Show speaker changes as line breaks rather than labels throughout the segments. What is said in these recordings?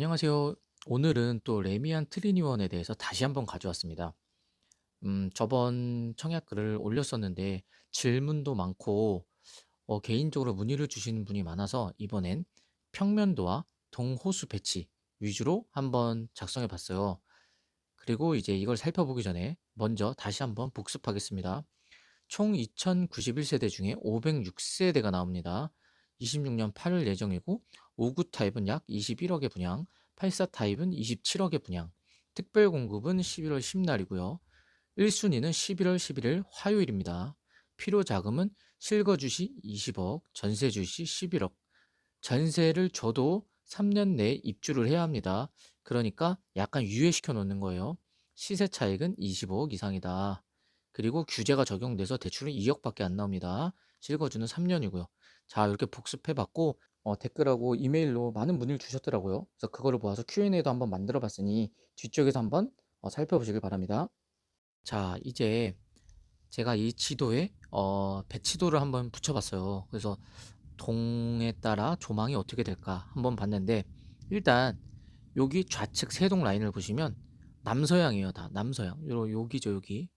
안녕하세요. 오늘은 또 레미안 트리니원에 대해서 다시 한번 가져왔습니다. 저번 청약 글을 올렸었는데 질문도 많고 개인적으로 문의를 주시는 분이 많아서 이번엔 평면도와 동호수 배치 위주로 한번 작성해 봤어요. 그리고 이제 이걸 살펴보기 전에 먼저 다시 한번 복습하겠습니다. 총 2091세대 중에 506세대가 나옵니다. 26년 8월 예정이고 59 타입은 약 21억의 분양, 84 타입은 27억의 분양, 특별 공급은 11월 10날이고요. 1순위는 11월 11일 화요일입니다. 필요 자금은 실거주시 20억, 전세주시 11억. 전세를 줘도 3년 내에 입주를 해야 합니다. 그러니까 약간 유예시켜 놓는 거예요. 시세 차익은 25억 이상이다. 그리고 규제가 적용돼서 대출은 2억밖에 안 나옵니다. 실거주는 3년이고요. 자, 이렇게 복습해 봤고 댓글하고 이메일로 많은 문의를 주셨더라고요. 그래서 그거를 모아서 Q&A도 한번 만들어 봤으니 뒤쪽에서 한번 살펴보시길 바랍니다. 자, 이제 제가 이 지도에 배치도를 한번 붙여봤어요. 그래서 동에 따라 조망이 어떻게 될까 한번 봤는데, 일단 여기 좌측 세동 라인을 보시면 남서향이에요. 다 남서향. 여기죠, 여기.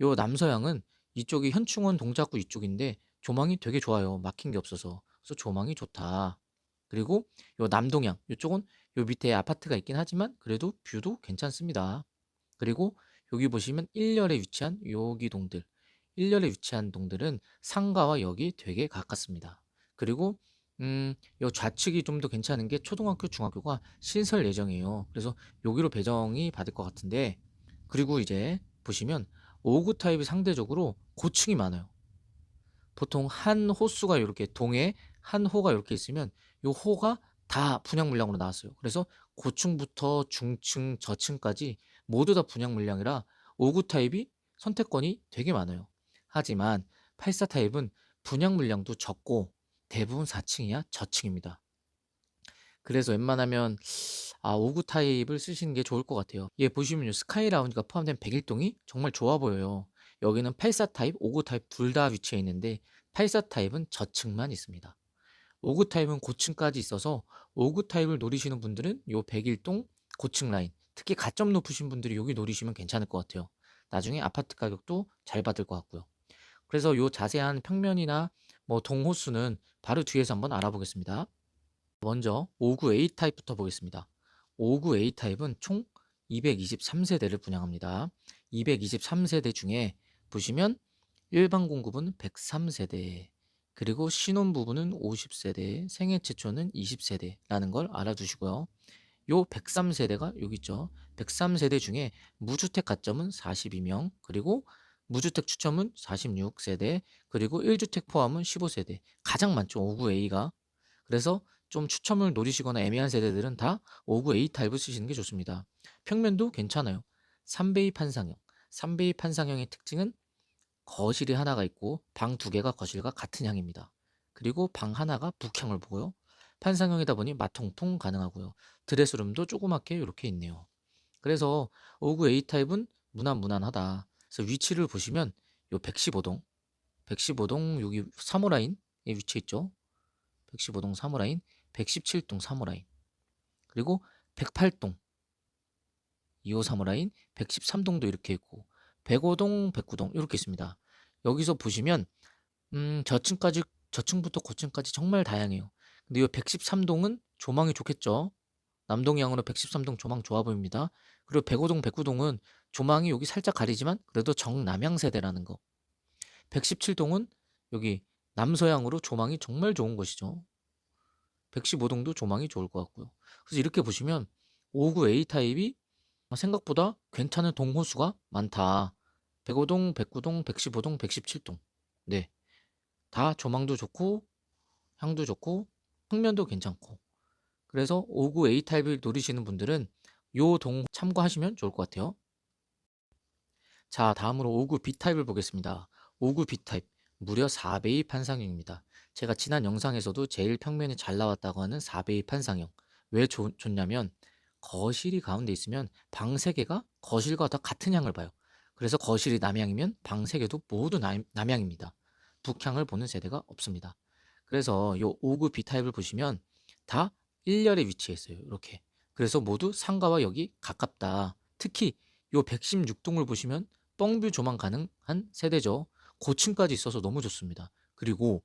요 남서향은 이쪽이 현충원 동작구 이쪽인데 조망이 되게 좋아요. 막힌 게 없어서. 그래서 조망이 좋다. 그리고 요 남동향, 이쪽은 요 밑에 아파트가 있긴 하지만 그래도 뷰도 괜찮습니다. 그리고 여기 보시면 1열에 위치한 여기 동들, 1열에 위치한 동들은 상가와 역이 되게 가깝습니다. 그리고 요 좌측이 좀 더 괜찮은 게 초등학교, 중학교가 신설 예정이에요. 그래서 여기로 배정이 받을 것 같은데, 그리고 이제 보시면 5구 타입이 상대적으로 고층이 많아요. 보통 한 호수가 이렇게 동에 한 호가 이렇게 있으면 요 호가 다 분양 물량으로 나왔어요. 그래서 고층부터 중층, 저층까지 모두 다 분양 물량이라 5구 타입이 선택권이 되게 많아요. 하지만 84 타입은 분양 물량도 적고 대부분 4층이야 저층입니다. 그래서 웬만하면 5구 타입을 쓰시는 게 좋을 것 같아요. 얘 보시면요, 스카이 라운지가 포함된 101동이 정말 좋아 보여요. 여기는 84 타입, 5구 타입 둘 다 위치해 있는데 84 타입은 저층만 있습니다. 5구 타입은 고층까지 있어서 5구 타입을 노리시는 분들은 요 101동 고층 라인, 특히 가점 높으신 분들이 여기 노리시면 괜찮을 것 같아요. 나중에 아파트 가격도 잘 받을 것 같고요. 그래서 요 자세한 평면이나 뭐 동호수는 바로 뒤에서 한번 알아보겠습니다. 먼저 59 A 타입부터 보겠습니다. 59 A 타입은 총 223세대를 분양합니다. 223세대 중에 보시면 일반 공급은 103세대, 그리고 신혼 부부는 50세대, 생애 최초는 20세대라는 걸 알아두시고요. 요 103세대가 여기 있죠. 103세대 중에 무주택 가점은 42명, 그리고 무주택 추첨은 46세대, 그리고 1주택 포함은 15세대. 가장 많죠, 59A가. 그래서 좀 추첨을 노리시거나 애매한 세대들은 다 59A 타입을 쓰시는 게 좋습니다. 평면도 괜찮아요. 3베이 판상형. 3베이 판상형의 특징은 거실이 하나가 있고 방 두 개가 거실과 같은 향입니다. 그리고 방 하나가 북향을 보고요. 판상형이다 보니 마통풍 가능하고요. 드레스룸도 조그맣게 이렇게 있네요. 그래서 59A 타입은 무난무난하다. 그래서 위치를 보시면 요 115동, 115동 여기 사무라인에 위치해 있죠. 115동 사무라인, 117동 사무라인, 그리고 108동 2호 사무라인, 113동도 이렇게 있고 105동, 109동 이렇게 있습니다. 여기서 보시면 저층까지, 저층부터 고층까지 정말 다양해요. 근데 이 113동은 조망이 좋겠죠. 남동향으로 113동 조망 좋아 보입니다. 그리고 105동, 109동은 조망이 여기 살짝 가리지만 그래도 정남향 세대라는 거. 117동은 여기 남서향으로 조망이 정말 좋은 곳이죠. 115동도 조망이 좋을 것 같고요. 그래서 이렇게 보시면 59 A 타입이 생각보다 괜찮은 동호수가 많다. 105동, 109동, 115동, 117동. 네. 다 조망도 좋고 향도 좋고 평면도 괜찮고. 그래서 59 A 타입을 노리시는 분들은 요 동 참고하시면 좋을 것 같아요. 자, 다음으로 59 B 타입을 보겠습니다. 59 B 타입 무려 4배의 판상형입니다. 제가 지난 영상에서도 제일 평면이 잘 나왔다고 하는 4배의 판상형. 왜 좋냐면 거실이 가운데 있으면 방 3개가 거실과 다 같은 향을 봐요. 그래서 거실이 남향이면 방 3개도 모두 남향입니다. 북향을 보는 세대가 없습니다. 그래서 요 59 B 타입을 보시면 다 1열에 위치해 있어요. 이렇게. 그래서 모두 상가와 역이 가깝다. 특히 요 116동을 보시면 뻥뷰 조망 가능한 세대죠. 고층까지 있어서 너무 좋습니다. 그리고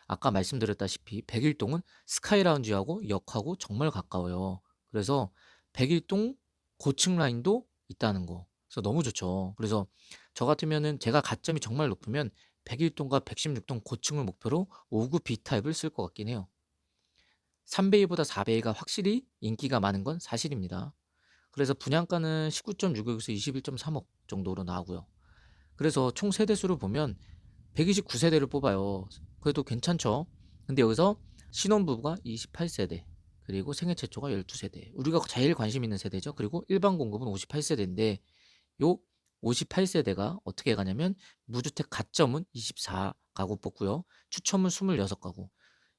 아까 말씀드렸다시피 101동은 스카이 라운지하고 역하고 정말 가까워요. 그래서 101동 고층 라인도 있다는 거. 그래서 너무 좋죠. 그래서 저 같으면은 제가 가점이 정말 높으면 101동과 116동 고층을 목표로 5구 B타입을 쓸 것 같긴 해요. 3베이보다 4베이가 확실히 인기가 많은 건 사실입니다. 그래서 분양가는 19.6억에서 21.3억 정도로 나오고요. 그래서 총 세대수를 보면 129세대를 뽑아요. 그래도 괜찮죠? 근데 여기서 신혼부부가 28세대, 그리고 생애 최초가 12세대. 우리가 제일 관심 있는 세대죠. 그리고 일반 공급은 58세대인데 요 58세대가 어떻게 가냐면 무주택 가점은 24가구 뽑고요. 추첨은 26가구.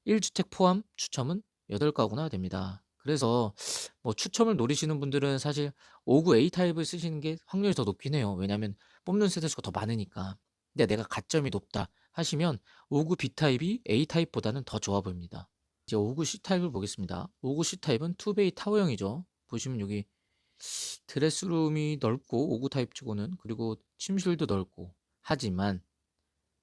1주택 포함 추첨은 8가구나 됩니다. 그래서 뭐 추첨을 노리시는 분들은 사실 59 A 타입을 쓰시는 게 확률이 더 높긴 해요. 왜냐하면 뽑는 세대수가 더 많으니까. 근데 내가 가점이 높다 하시면 59 B 타입이 A 타입보다는 더 좋아 보입니다. 이제 59 C 타입을 보겠습니다. 59 C 타입은 투베이 타워형이죠. 보시면 여기 드레스룸이 넓고 59 타입 치고는, 그리고 침실도 넓고, 하지만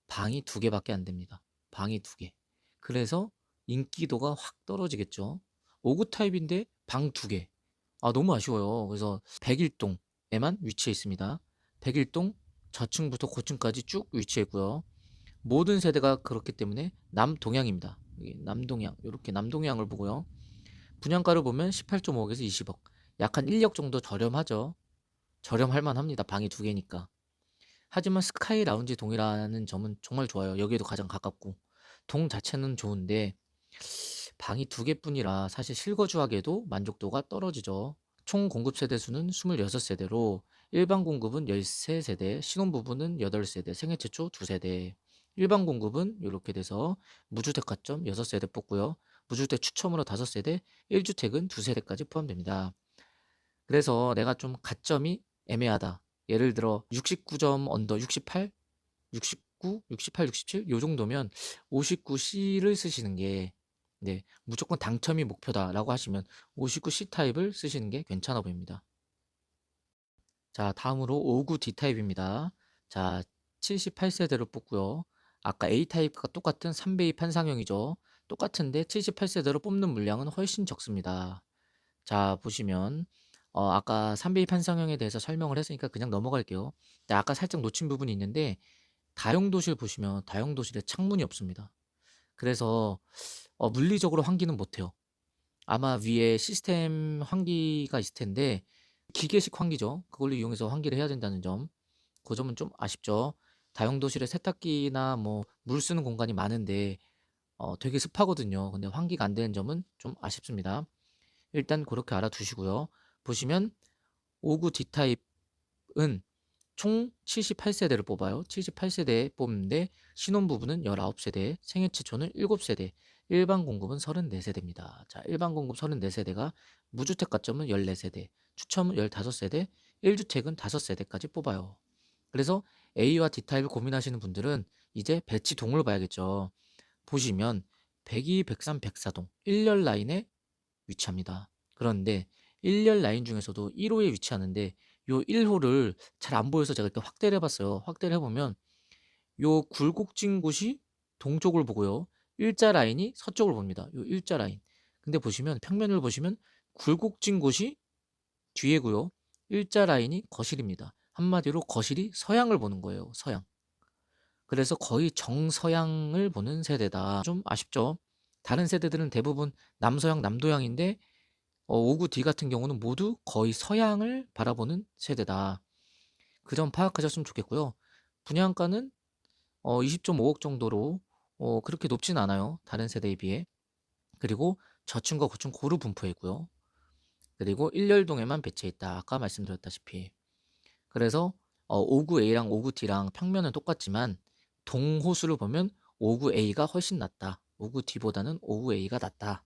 방이 2개밖에 안 됩니다. 방이 2개. 그래서 인기도가 확 떨어지겠죠. 59 타입인데 방 2개. 아, 너무 아쉬워요. 그래서 101동에만 위치해 있습니다. 101동 저층부터 고층까지 쭉 위치해 있고요. 모든 세대가 그렇기 때문에 남동향입니다. 여기 남동향, 이렇게 남동향을 보고요. 분양가를 보면 18.5억에서 20억. 약 한 1억 정도 저렴하죠. 저렴할 만합니다. 방이 2개니까. 하지만 스카이 라운지 동이라는 점은 정말 좋아요. 여기에도 가장 가깝고. 동 자체는 좋은데 방이 2개뿐이라 사실 실거주하기에도 만족도가 떨어지죠. 총 공급 세대수는 26세대로 일반 공급은 13세대, 신혼부부는 8세대, 생애 최초 2세대. 일반 공급은 이렇게 돼서 무주택 가점 6세대 뽑고요. 무주택 추첨으로 5세대, 1주택은 2세대까지 포함됩니다. 그래서 내가 좀 가점이 애매하다. 예를 들어 69점 언더 68, 69, 68, 67 요 정도면 59C를 쓰시는 게, 네, 무조건 당첨이 목표다라고 하시면 59C 타입을 쓰시는 게 괜찮아 보입니다. 자, 다음으로 59D 타입입니다. 자, 78세대로 뽑고요. 아까 A 타입과 똑같은 3베이 판상형이죠. 똑같은데 78세대로 뽑는 물량은 훨씬 적습니다. 자, 보시면 아까 3베이 판상형에 대해서 설명을 했으니까 그냥 넘어갈게요. 근데 아까 살짝 놓친 부분이 있는데 다용도실 보시면 다용도실에 창문이 없습니다. 그래서 물리적으로 환기는 못해요. 아마 위에 시스템 환기가 있을 텐데 기계식 환기죠. 그걸로 이용해서 환기를 해야 된다는 점. 그 점은 좀 아쉽죠. 다용도실에 세탁기나 뭐 물 쓰는 공간이 많은데 되게 습하거든요. 근데 환기가 안 되는 점은 좀 아쉽습니다. 일단 그렇게 알아두시고요. 보시면 59 D타입은 총 78세대를 뽑아요. 78세대 뽑는데 신혼부부는 19세대, 생애 최초는 7세대, 일반 공급은 34세대입니다. 자, 일반 공급 34세대가 무주택 가점은 14세대, 추첨은 15세대, 1주택은 5세대까지 뽑아요. 그래서 A와 D타입을 고민하시는 분들은 이제 배치 동을 봐야겠죠. 보시면 102, 103, 104동 1열 라인에 위치합니다. 그런데 1열 라인 중에서도 1호에 위치하는데 요 1호를 잘 안 보여서 제가 이렇게 확대를 해봤어요. 확대를 해보면 요 굴곡진 곳이 동쪽을 보고요. 일자 라인이 서쪽을 봅니다. 요 일자 라인. 근데 보시면 평면을 보시면 굴곡진 곳이 뒤에고요. 일자 라인이 거실입니다. 한마디로 거실이 서양을 보는 거예요. 서양. 그래서 거의 정서양을 보는 세대다. 좀 아쉽죠? 다른 세대들은 대부분 남서양, 남도양인데 59D 같은 경우는 모두 거의 서양을 바라보는 세대다. 그 점 파악하셨으면 좋겠고요. 분양가는 20.5억 정도로 그렇게 높진 않아요. 다른 세대에 비해. 그리고 저층과 고층 고루 분포해 있고요. 그리고 1열동에만 배치해 있다. 아까 말씀드렸다시피. 그래서 59A랑 59D랑 평면은 똑같지만 동호수를 보면 59A가 훨씬 낫다. 59D보다는 59A가 낫다.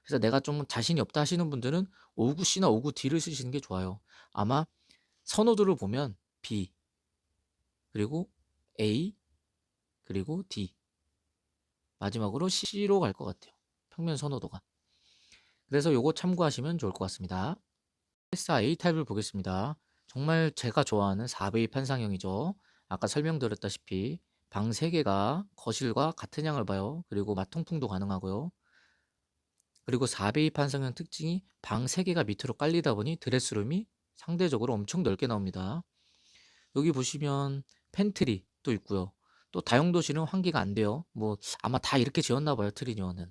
그래서 내가 좀 자신이 없다 하시는 분들은 59C나 59D를 쓰시는 게 좋아요. 아마 선호도를 보면 B, 그리고 A, 그리고 D, 마지막으로 C로 갈 것 같아요. 평면 선호도가. 그래서 요거 참고하시면 좋을 것 같습니다. 패사 A 타입을 보겠습니다. 정말 제가 좋아하는 4베이 판상형이죠. 아까 설명드렸다시피 방 3개가 거실과 같은 양을 봐요. 그리고 마통풍도 가능하고요. 그리고 4베이 판상형 특징이 방 3개가 밑으로 깔리다 보니 드레스룸이 상대적으로 엄청 넓게 나옵니다. 여기 보시면 팬트리 또 있고요. 또 다용도실은 환기가 안 돼요. 뭐 아마 다 이렇게 지었나 봐요, 트리니어는.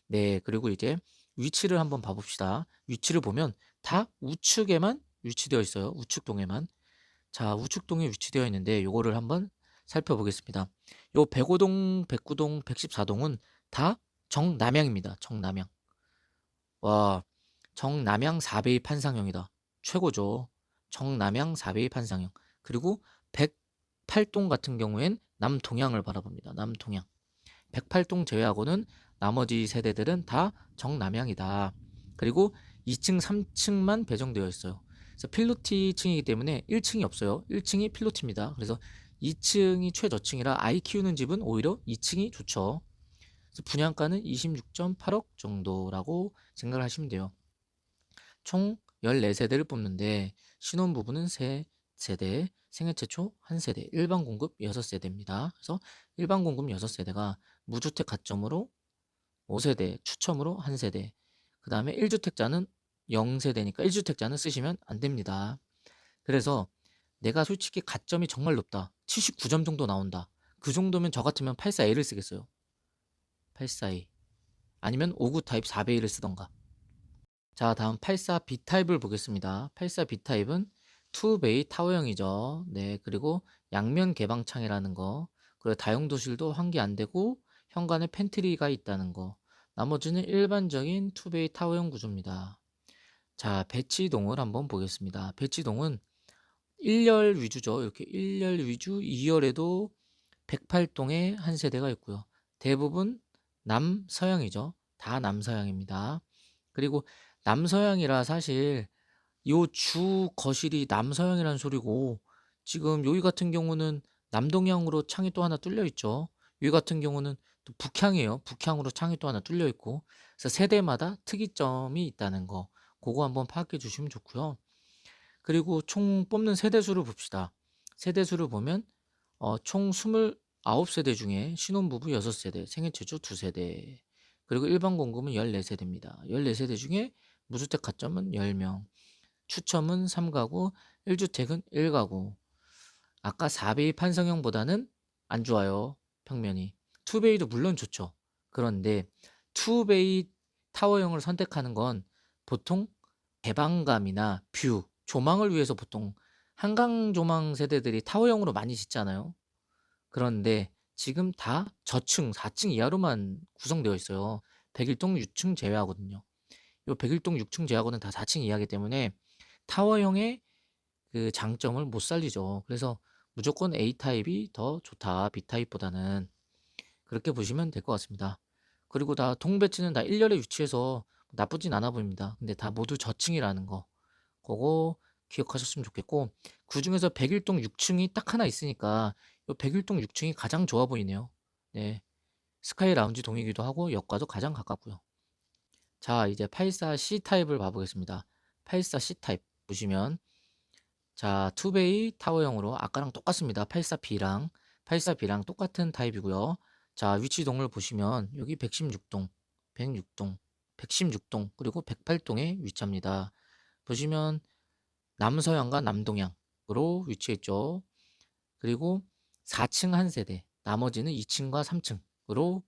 네, 그리고 이제 위치를 한번 봐봅시다. 위치를 보면 다 우측에만 위치되어 있어요. 우측동에만. 자, 우측동에 위치되어 있는데 요거를 한번 살펴보겠습니다. 요 105동, 109동, 114동은 다 정남향입니다. 정남향. 와, 정남향 4베이 판상형이다. 최고죠. 정남향 4베이 판상형. 그리고 108동 같은 경우엔 남동향을 바라봅니다. 남동향. 108동 제외하고는 나머지 세대들은 다 정남향이다. 그리고 2층, 3층만 배정되어 있어요. 그래서 필로티층이기 때문에 1층이 없어요. 1층이 필로티입니다. 그래서 2층이 최저층이라 아이 키우는 집은 오히려 2층이 좋죠. 그래서 분양가는 26.8억 정도라고 생각을 하시면 돼요. 총 14세대를 뽑는데 신혼부부는 3세대, 생애 최초 1세대, 일반 공급 6세대입니다. 그래서 일반 공급 6세대가 무주택 가점으로 5세대, 추첨으로 1세대, 그 다음에 1주택자는 0세대니까 1주택자는 쓰시면 안 됩니다. 그래서 내가 솔직히 가점이 정말 높다. 79점 정도 나온다. 그 정도면 저 같으면 84A를 쓰겠어요. 84A. 아니면 59 타입 4베이를 쓰던가. 자, 다음 84B 타입을 보겠습니다. 84B 타입은 2베이 타워형이죠. 네, 그리고 양면 개방창이라는 거, 그리고 다용도실도 환기 안 되고 현관에 팬트리가 있다는 거. 나머지는 일반적인 2베이 타워형 구조입니다. 자, 배치동을 한번 보겠습니다. 배치동은 1열 위주죠. 이렇게 1열 위주, 2열에도 108동에 한 세대가 있고요. 대부분 남서향이죠. 다 남서향입니다. 그리고 남서향이라 사실 요 주 거실이 남서향이라는 소리고, 지금 여기 같은 경우는 남동향으로 창이 또 하나 뚫려 있죠. 여기 같은 경우는 또 북향이에요. 북향으로 창이 또 하나 뚫려 있고, 그래서 세대마다 특이점이 있다는 거, 그거 한번 파악해 주시면 좋고요. 그리고 총 뽑는 세대수를 봅시다. 세대수를 보면 총 29세대 중에 신혼부부 6세대, 생애최초 2세대, 그리고 일반 공급은 14세대입니다. 14세대 중에 무주택 가점은 10명, 추첨은 3가구, 1주택은 1가구. 아까 4베이 판성형보다는 안 좋아요, 평면이. 2베이도 물론 좋죠. 그런데 2베이 타워형을 선택하는 건 보통 개방감이나 뷰, 조망을 위해서 보통 한강 조망 세대들이 타워형으로 많이 짓잖아요. 그런데 지금 다 저층 4층 이하로만 구성되어 있어요. 101동 6층 제외하거든요. 요 101동 6층 제외하고는 다 4층 이하이기 때문에 타워형의 그 장점을 못 살리죠. 그래서 무조건 A 타입이 더 좋다, B 타입보다는. 그렇게 보시면 될 것 같습니다. 그리고 다 동배치는 다 1열에 위치해서 나쁘진 않아 보입니다. 근데 다 모두 저층이라는 거, 그거 기억하셨으면 좋겠고, 그 중에서 101동 6층이 딱 하나 있으니까 요 101동 6층이 가장 좋아 보이네요. 네, 스카이 라운지 동이기도 하고 역과도 가장 가깝고요. 자, 이제 84C 타입을 봐보겠습니다. 84C 타입 보시면, 자, 투베이 타워형으로 아까랑 똑같습니다. 84B랑 84B랑 똑같은 타입이고요. 자, 위치동을 보시면 여기 116동, 106동, 116동, 그리고 108동에 위치합니다. 보시면 남서향과 남동향으로 위치해 있죠. 그리고 4층 한 세대, 나머지는 2층과 3층으로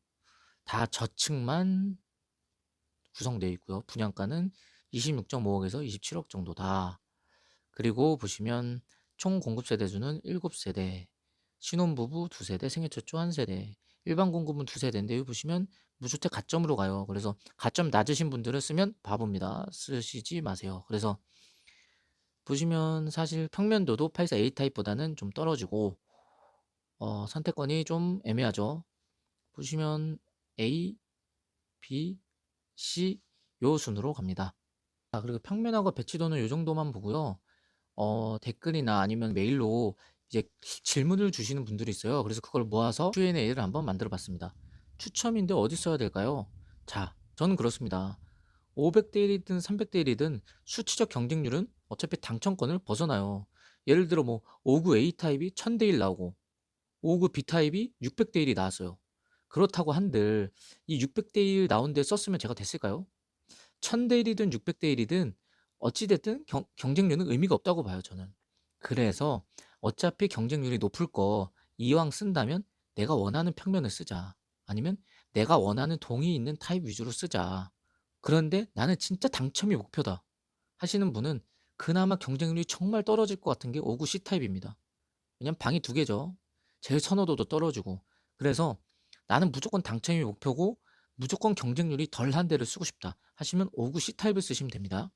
다 저층만 구성되어 있고요. 분양가는 26.5억에서 27억 정도다. 그리고 보시면 총 공급 세대수는 7세대, 신혼부부 2세대, 생애 최초 1세대, 일반 공급은 2세대인데 여기 보시면 무주택 가점으로 가요. 그래서 가점 낮으신 분들은 쓰면 바보입니다. 쓰시지 마세요. 그래서 보시면 사실 평면도도 84A 타입보다는 좀 떨어지고 선택권이 좀 애매하죠. 보시면 A, B, C 요 순으로 갑니다. 그리고 평면하고 배치도는 요 정도만 보고요. 댓글이나 아니면 메일로 이제 질문을 주시는 분들이 있어요. 그래서 그걸 모아서 Q&A를 한번 만들어 봤습니다. 추첨인데 어디 써야 될까요? 자, 저는 그렇습니다. 500대 1이든 300대 1이든 수치적 경쟁률은 어차피 당첨권을 벗어나요. 예를 들어 뭐 5구 A 타입이 1000대 1 나오고 5구 B 타입이 600대 1이 나왔어요. 그렇다고 한들 이 600대 1 나온 데 썼으면 제가 됐을까요? 1000대 1이든 600대 1이든 어찌 됐든 경쟁률은 의미가 없다고 봐요, 저는. 그래서 어차피 경쟁률이 높을 거 이왕 쓴다면 내가 원하는 평면을 쓰자. 아니면 내가 원하는 동이 있는 타입 위주로 쓰자. 그런데 나는 진짜 당첨이 목표다 하시는 분은 그나마 경쟁률이 정말 떨어질 것 같은 게 5구 C 타입입니다. 왜냐면 방이 두 개죠. 제일 선호도도 떨어지고. 그래서 나는 무조건 당첨이 목표고 무조건 경쟁률이 덜한 데를 쓰고 싶다 하시면 5구 C 타입을 쓰시면 됩니다.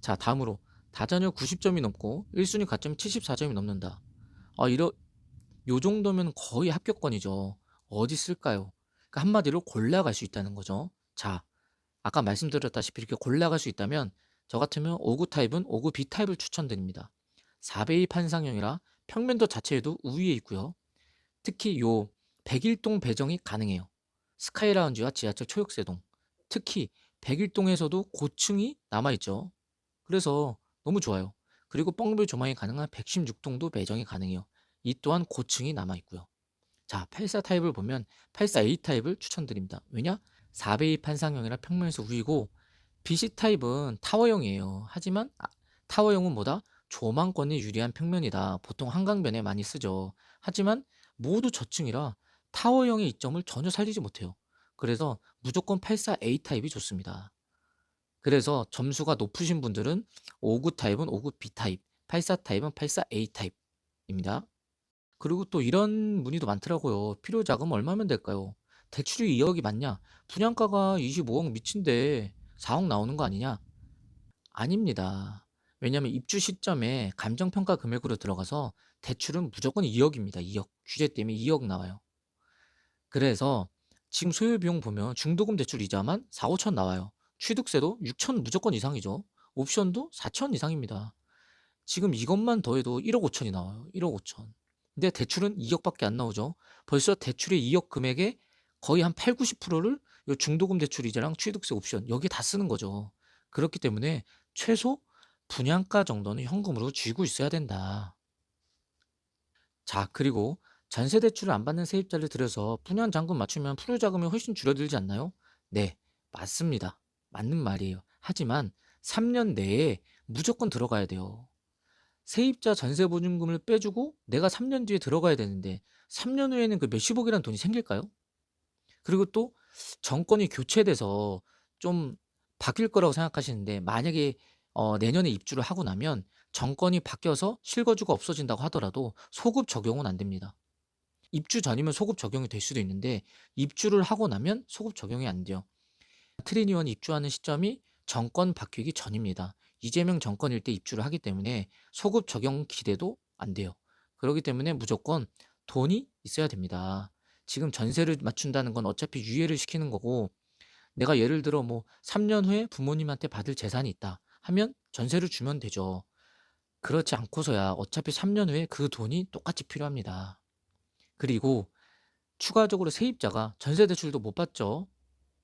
자, 다음으로 다전혀 90점이 넘고 1순위 가점이 74점이 넘는다. 이러 요 정도면 거의 합격권이죠. 어디 쓸까요? 그러니까 한마디로 골라갈 수 있다는 거죠. 자, 아까 말씀드렸다시피 이렇게 골라갈 수 있다면 저 같으면 5구 타입은 5구 B 타입을 추천드립니다. 4배의 판상형이라 평면도 자체에도 우위에 있고요. 특히 요 101동 배정이 가능해요. 스카이라운지와 지하철 초역세동. 특히 101동에서도 고층이 남아있죠. 그래서 너무 좋아요. 그리고 뻥뷰 조망이 가능한 116동도 배정이 가능해요. 이 또한 고층이 남아있고요. 자, 84 타입을 보면 84A 타입을 추천드립니다. 왜냐? 4배의 판상형이라 평면에서 우위고 BC 타입은 타워형이에요. 하지만 타워형은 뭐다? 조망권이 유리한 평면이다. 보통 한강변에 많이 쓰죠. 하지만 모두 저층이라 타워형의 이점을 전혀 살리지 못해요. 그래서 무조건 84A 타입이 좋습니다. 그래서 점수가 높으신 분들은 59 타입은 59 B 타입, 84 타입은 84A 타입입니다. 그리고 또 이런 문의도 많더라고요. 필요 자금 얼마면 될까요? 대출이 2억이 맞냐? 분양가가 25억 미친데 4억 나오는 거 아니냐? 아닙니다. 왜냐하면 입주 시점에 감정평가 금액으로 들어가서 대출은 무조건 2억입니다. 2억. 규제 때문에 2억 나와요. 그래서 지금 소요 비용 보면 중도금 대출 이자만 4, 5천 나와요. 취득세도 6천 무조건 이상이죠. 옵션도 4천 이상입니다. 지금 이것만 더해도 1억 5천이 나와요. 1억 5천. 근데 대출은 2억밖에 안 나오죠. 벌써 대출의 2억 금액의 거의 한 8, 90%를 요 중도금 대출 이자랑 취득세 옵션 여기에 다 쓰는 거죠. 그렇기 때문에 최소 분양가 정도는 현금으로 쥐고 있어야 된다. 자, 그리고 전세 대출을 안 받는 세입자를 들여서 분양 잔금 맞추면 풀이 자금이 훨씬 줄어들지 않나요? 네, 맞습니다. 맞는 말이에요. 하지만 3년 내에 무조건 들어가야 돼요. 세입자 전세 보증금을 빼주고 내가 3년 뒤에 들어가야 되는데 3년 후에는 그 몇십억이라는 돈이 생길까요? 그리고 또 정권이 교체돼서 좀 바뀔 거라고 생각하시는데 만약에 내년에 입주를 하고 나면 정권이 바뀌어서 실거주가 없어진다고 하더라도 소급 적용은 안 됩니다. 입주 전이면 소급 적용이 될 수도 있는데 입주를 하고 나면 소급 적용이 안 돼요. 트리니원이 입주하는 시점이 정권 바뀌기 전입니다. 이재명 정권일 때 입주를 하기 때문에 소급 적용 기대도 안 돼요. 그렇기 때문에 무조건 돈이 있어야 됩니다. 지금 전세를 맞춘다는 건 어차피 유예를 시키는 거고 내가 예를 들어 뭐 3년 후에 부모님한테 받을 재산이 있다 하면 전세를 주면 되죠. 그렇지 않고서야 어차피 3년 후에 그 돈이 똑같이 필요합니다. 그리고 추가적으로 세입자가 전세 대출도 못 받죠.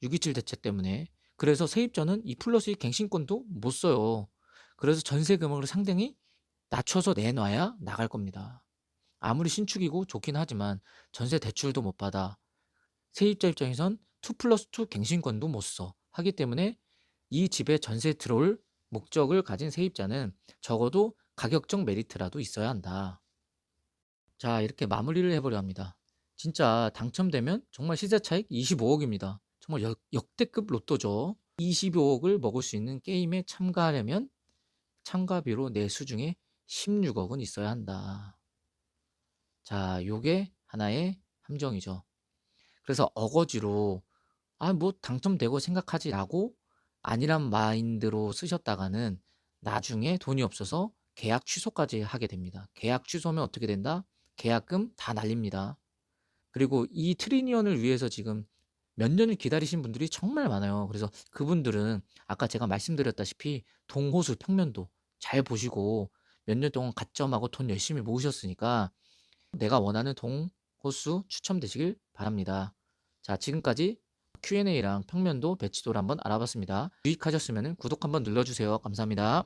6.27 대책 때문에. 그래서 세입자는 2 플러스 2 갱신권도 못 써요. 그래서 전세 금액을 상당히 낮춰서 내놔야 나갈 겁니다. 아무리 신축이고 좋긴 하지만 전세 대출도 못 받아. 세입자 입장에선 2 플러스 2 갱신권도 못 써. 하기 때문에 이 집에 전세 들어올 목적을 가진 세입자는 적어도 가격적 메리트라도 있어야 한다. 자, 이렇게 마무리를 해보려 합니다. 진짜 당첨되면 정말 시세 차익 25억입니다. 정말 역대급 로또죠. 25억을 먹을 수 있는 게임에 참가하려면 참가비로 내수 중에 16억은 있어야 한다. 자, 요게 하나의 함정이죠. 그래서 어거지로 뭐 당첨되고 생각하지라고 아니란 마인드로 쓰셨다가는 나중에 돈이 없어서 계약 취소까지 하게 됩니다. 계약 취소하면 어떻게 된다? 계약금 다 날립니다. 그리고 이 트리니언을 위해서 지금 몇 년을 기다리신 분들이 정말 많아요. 그래서 그분들은 아까 제가 말씀드렸다시피 동호수 평면도 잘 보시고 몇 년 동안 가점하고 돈 열심히 모으셨으니까 내가 원하는 동호수 추첨되시길 바랍니다. 자, 지금까지 Q&A랑 평면도, 배치도를 한번 알아봤습니다. 유익하셨으면 구독 한번 눌러주세요. 감사합니다.